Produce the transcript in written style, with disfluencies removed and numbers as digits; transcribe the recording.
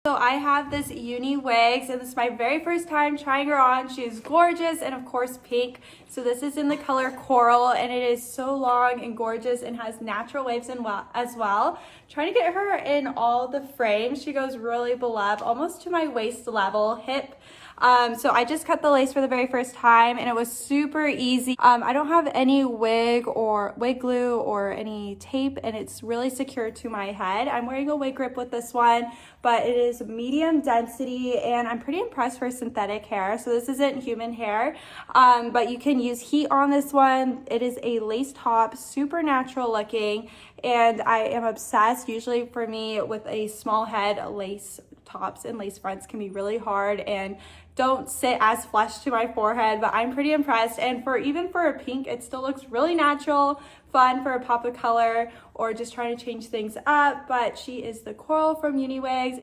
So I have this UniWigs, and this is my very first time trying her on. She is gorgeous and of course pink. So this is in the color coral, and it is so long and gorgeous and has natural waves as well. Trying to get her in all the frames. She goes really below, almost to my waist level, hip. So I just cut the lace for the very first time, and it was super easy. I don't have any wig glue or any tape, and it's really secure to my head. I'm wearing a wig grip with this one, but it is medium density, and I'm pretty impressed for synthetic hair. So this isn't human hair, but you can use heat on this one. It is a lace top, super natural looking, and I am obsessed. Usually for me, with a small head, lace tops and lace fronts can be really hard and don't sit as flush to my forehead, but I'm pretty impressed. And even for a pink, it still looks really natural, fun for a pop of color or just trying to change things up. But she is the coral from UniWigs.